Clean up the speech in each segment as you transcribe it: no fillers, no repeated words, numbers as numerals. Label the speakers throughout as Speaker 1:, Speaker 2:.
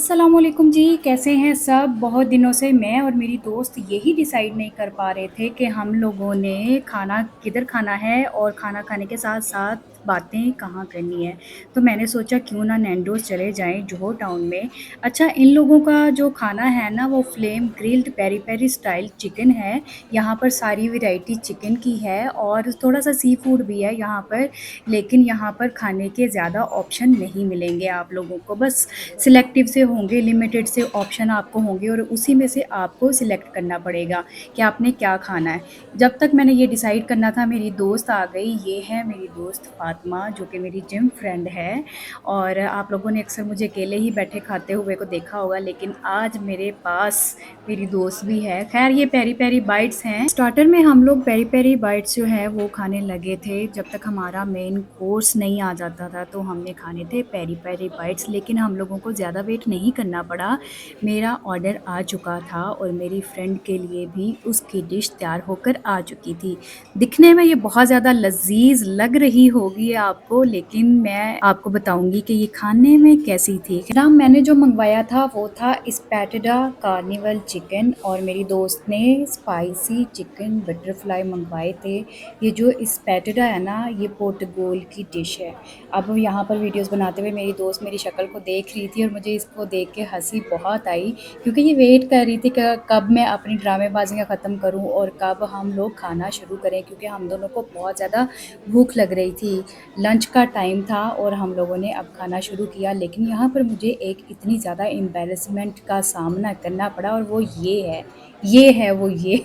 Speaker 1: अस्सलामुअलैकुम जी, कैसे हैं सब? बहुत दिनों से मैं और मेरी दोस्त यही डिसाइड नहीं कर पा रहे थे कि हम लोगों ने खाना किधर खाना है और खाना खाने के साथ-साथ बातें कहाँ करनी है। तो मैंने सोचा क्यों ना नैंडोज़ चले जाएँ जोहर टाउन में। अच्छा, इन लोगों का जो खाना है ना वो flame grilled peri-peri style chicken है। यहाँ पर सारी वैरायटी चिकन की है और थोड़ा-सा सी फूड भी है यहाँ पर, लेकिन यहाँ पर खाने के ज़्यादा ऑप्शन नहीं मिलेंगे आप लोगों को। बस सिलेक्टिव से होंगे, लिमिटेड से ऑप्शन आपको होंगे और उसी में से आपको सिलेक्ट करना पड़ेगा कि आपने क्या खाना है। जब तक मैंने ये डिसाइड करना था मेरी दोस्त आ गई, ये है मेरी दोस्त फ़ातिमा जो कि मेरी जिम फ्रेंड है और आप लोगों ने अक्सर मुझे अकेले ही बैठे खाते हुए को देखा होगा, लेकिन आज मेरे पास मेरी दोस्त भी है। ख़ैर ये पेरी-पेरी बाइट्स हैं। स्टार्टर में हम लोग पेरी-पेरी बाइट्स जो है वो खाने लगे थे, जब तक हमारा मेन कोर्स नहीं आ जाता था तो हमने खाने थे पेरी-पेरी बाइट्स, लेकिन हम लोगों को ज़्यादा वेट नहीं करना पड़ा। मेरा ऑर्डर आ चुका था और मेरी फ्रेंड के लिए भी उसकी डिश तैयार होकर आ चुकी थी। दिखने में ये बहुत ज़्यादा लज़ीज़ लग रही होगी आपको, लेकिन मैं आपको बताऊँगी कि ये खाने में कैसी थी। ना मैंने जो मँगवाया था वो था स्पैटिडा कार्निवल चिकन और मेरी दोस्त ने स्पाइसी चिकन बटरफ्लाई मँगवाए थे। ये जो स्पैटिडा है ना, ये पोर्टुगल की डिश है। अब यहाँ पर वीडियोस बनाते हुए मेरी दोस्त मेरी शक्ल को देख रही थी और मुझे इसको देख के हँसी बहुत आई, क्योंकि ये वेट कर रही थी कि कब मैं अपनी ड्रामेबाजियाँ ख़त्म करूँ और कब हम लोग खाना शुरू करें, क्योंकि हम दोनों को बहुत ज़्यादा भूख लग रही थी। लंच का टाइम था और हम लोगों ने अब खाना शुरू किया, लेकिन यहाँ पर मुझे एक इतनी ज़्यादा एम्बैरेसमेंट का सामना करना पड़ा और वो ये है वो ये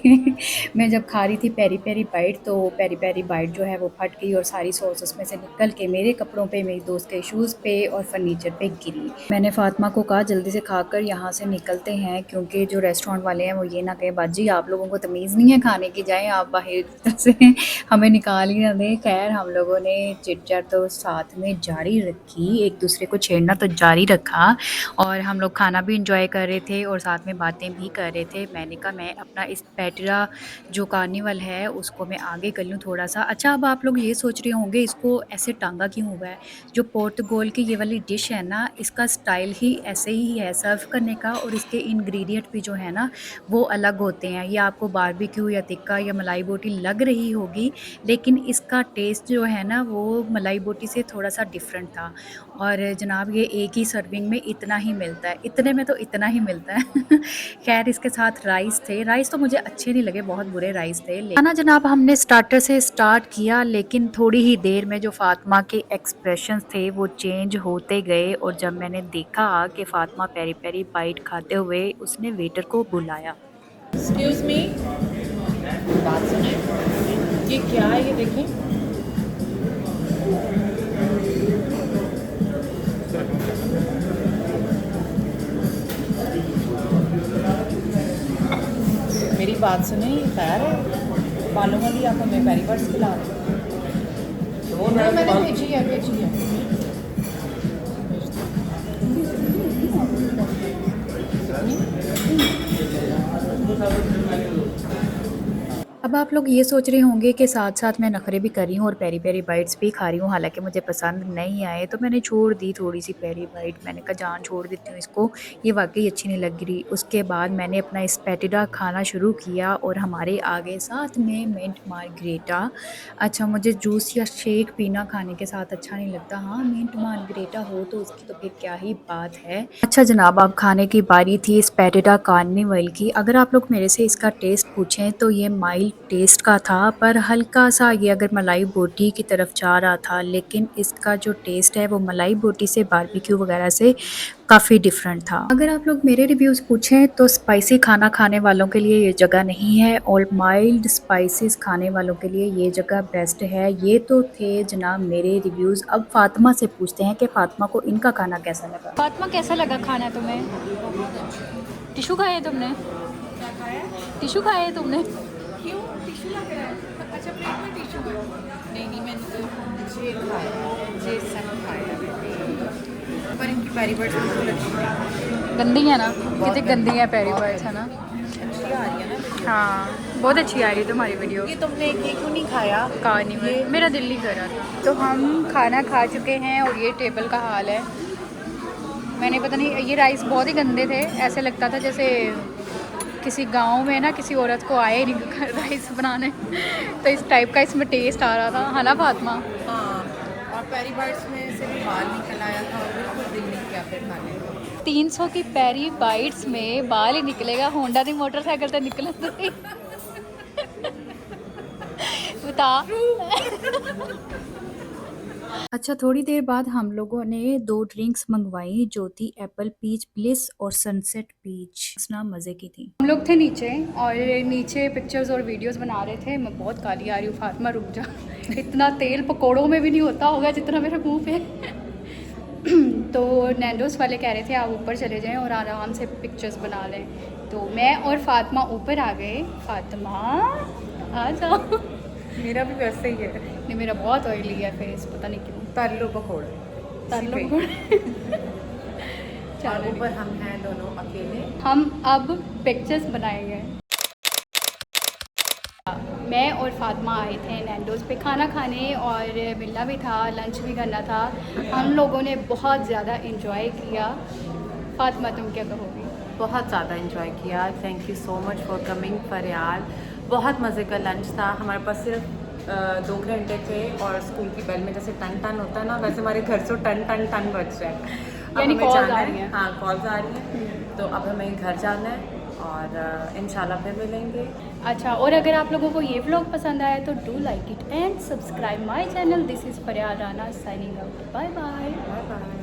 Speaker 1: मैं जब खा रही थी पेरी-पेरी बाइट, तो पेरी-पेरी बाइट जो है वो फट गई और सारी सॉस उसमें से निकल के मेरे कपड़ों पे, मेरी दोस्त के शूज़ पे और फर्नीचर पे गिरी। मैंने फ़ातिमा को कहा जल्दी से खाकर यहाँ से निकलते हैं, क्योंकि जो रेस्टोरेंट वाले हैं वो ये ना कहें बाजी आप लोगों को तमीज़ नहीं है खाने की, जाएँ आप बाहर तरफ से हमें निकाल ही ना दें। ख़ैर हम लोगों ने चिट-चैट तो साथ में जारी रखी, एक दूसरे को छेड़ना तो जारी रखा और हम लोग खाना भी एंजॉय कर रहे थे और साथ में बातें भी कर रहे थे। मैंने कहा मैं अपना इस पेटरा जो कार्निवल है उसको मैं आगे कर लूँ थोड़ा-सा। अच्छा, अब आप लोग ये सोच रहे होंगे इसको ऐसे टाँगा क्यों हुआ है? जो पोर्टुगल की ये वाली डिश है ना, इसका स्टाइल ही ऐसे ही है सर्व करने का और इसके इंग्रीडिएंट भी जो है ना वो अलग होते हैं। ये आपको बारबेक्यू या टिक्का या मलाई बोटी लग रही होगी, लेकिन इसका टेस्ट जो है ना वो मलाई बोटी से थोड़ा-सा डिफरेंट था। और जनाब ये एक ही सर्विंग में इतना ही मिलता है, इतने में तो इतना ही मिलता है। ख़ैर इसके साथ राइस थे, राइस तो मुझे अच्छे नहीं लगे, बहुत बुरे राइस थे। खाना जनाब हमने स्टार्टर से स्टार्ट किया, लेकिन थोड़ी ही देर में जो फ़ातिमा के एक्सप्रेशंस थे वो चेंज होते गए और जब मैंने देखा कि फ़ातिमा पेरी-पेरी बाइट खाते हुए उसने वेटर को बुलाया।
Speaker 2: एक्सक्यूज मी, बात सुने। ये क्या है ये देखें। मेरी बात सुने, ये तैयार है बालों वाली, आप हमें पेरी बर्ड्स खिला रहे हो। मैंने भेजी है भेजी है।
Speaker 1: अब आप लोग ये सोच रहे होंगे कि साथ-साथ मैं नखरे भी कर रही हूँ और पेरी-पेरी बाइट्स भी खा रही हूँ, हालाँकि मुझे पसंद नहीं आए, तो मैंने छोड़ दी थोड़ी-सी पेरी बाइट। मैंने कहा जान छोड़ देती हूँ इसको, ये वाक़ई अच्छी नहीं लग रही। उसके बाद मैंने अपना स्पैटिडा खाना शुरू किया और हमारे आगे साथ में मिंट मार्गरेटा। अच्छा, मुझे जूस या शेक पीना खाने के साथ अच्छा नहीं लगता। हाँ, मिंट मार्गरेटा हो तो उसकी तो फिर क्या ही बात है। अच्छा जनाब, अब खाने की बारी थी स्पैटिडा कार्निवल की। अगर आप लोग मेरे से इसका टेस्ट पूछें तो ये माइल्ड टेस्ट का था, पर हल्का-सा ये अगर मलाई बोटी की तरफ जा रहा था, लेकिन इसका जो टेस्ट है वो मलाई बोटी से बारबेक्यू वगैरह से काफ़ी डिफरेंट था। अगर आप लोग मेरे रिव्यूज़ पूछें तो स्पाइसी खाना खाने वालों के लिए ये जगह नहीं है और माइल्ड स्पाइसेस खाने वालों के लिए ये जगह बेस्ट है। ये तो थे जनाब मेरे रिव्यूज़। अब फ़ातिमा से पूछते हैं कि फ़ातिमा को इनका खाना कैसा लगा। फ़ातिमा कैसा लगा खाना तुम्हें? टिशू खाए तुमने? टिशू खाए तुमने?
Speaker 2: क्यों टिश्यू लग रहा है? अच्छा, प्लेट में टिश्यू है। नहीं नहीं, मैंने ये खाया, ये सब खाया पर इनकी पेरी बर्ड्स बिल्कुल अच्छी नहीं।
Speaker 1: गंदी है ना,
Speaker 2: बहुत
Speaker 1: कितनी गंदी है पेरी बर्ड्स है ना।
Speaker 2: अच्छी आ रही है ना।
Speaker 1: हाँ, बहुत अच्छी आ रही है तुम्हारी वीडियो।
Speaker 2: ये तुमने ये क्यों नहीं खाया?
Speaker 1: कार्निवल मेरा दिल नहीं कर रहा था। तो हम खाना खा चुके हैं और ये टेबल का हाल है। मैंने पता नहीं, ये राइस बहुत ही गंदे थे, ऐसे लगता था जैसे किसी गांव में ना किसी औरत को आए नहीं राइस बनाने, तो इस टाइप का इसमें टेस्ट आ रहा था, है ना फातिमा?
Speaker 2: हाँ, और पेरी बाइट्स में से भी बाल निकल आया था और बिल्कुल दिल नहीं किया फिर खाने को।
Speaker 1: 300 की पेरी बाइट्स में बाल ही निकलेगा, होंडा की मोटरसाइकिल तो निकल बता। अच्छा, थोड़ी देर बाद हम लोगों ने 2 ड्रिंक्स मंगवाई जो थी एप्पल पीच ब्लिस और सनसेट पीच, ना मज़े की थी। हम लोग थे नीचे और नीचे पिक्चर्स और वीडियोस बना रहे थे। मैं बहुत काली आ रही हूँ, फातिमा रुक जा। इतना तेल पकोड़ों में भी नहीं होता होगा जितना मेरे मुंह पे। तो नैंडोस वाले कह रहे थे आप ऊपर चले जाएं और आराम से पिक्चर्स बना लें, तो मैं और फातिमा ऊपर आ गए। फातिमा आ जाओ।
Speaker 2: मेरा भी वैसे ही है।
Speaker 1: नहीं, मेरा बहुत ऑयली है फेस, पता नहीं क्यों।
Speaker 2: तल्लू पकौड़े
Speaker 1: ताल्लुक
Speaker 2: इसी पे। और ऊपर हम हैं दोनों अकेले।
Speaker 1: हम अब पिक्चर्स बनाएंगे। मैं और फातिमा आए थे नैंडोज़ पे खाना खाने और मिलना भी था, लंच भी करना था। हम लोगों ने बहुत ज़्यादा इंजॉय किया। फातिमा तुम क्या कहोगी?
Speaker 2: बहुत ज़्यादा इंजॉय किया। Thank you so much for coming फरियाल। बहुत मज़े का लंच था। हमारे पास सिर्फ 2 घंटे थे और स्कूल की बेल में जैसे टन टन होता है ना, वैसे हमारे घर से टन टन टन बज रहा है। अब
Speaker 1: यानी
Speaker 2: हमें
Speaker 1: कॉल्स
Speaker 2: जाना
Speaker 1: आ रही
Speaker 2: है।
Speaker 1: हैं।
Speaker 2: हाँ, कॉल्स आ रही हैं। तो अब हमें घर जाना है और इंशाल्लाह फिर मिलेंगे।
Speaker 1: अच्छा, और अगर आप लोगों को ये व्लॉग पसंद आया तो do like it and subscribe my channel. This is Fariyal Rana signing out. Bye bye.
Speaker 2: Bye bye.